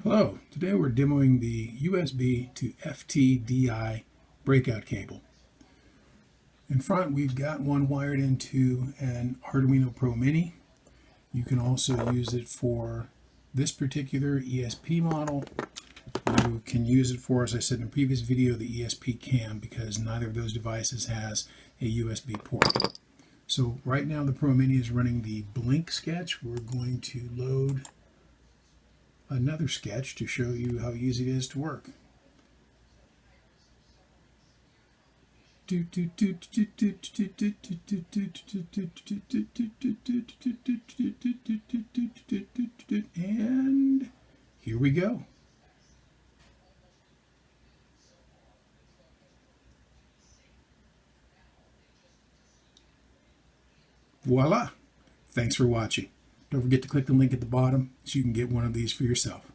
Hello, today we're demoing the USB to FTDI breakout cable. In front we've got one wired into an Arduino Pro Mini. You can also use it for this particular ESP model. You can use it for, as I said in a previous video, the ESP Cam, because neither of those devices has a USB port. So right now the Pro Mini is running the blink sketch. We're going to load another sketch to show you how easy it is to work. And here we go. Voila! Thanks for watching. Don't forget to click the link at the bottom so you can get one of these for yourself.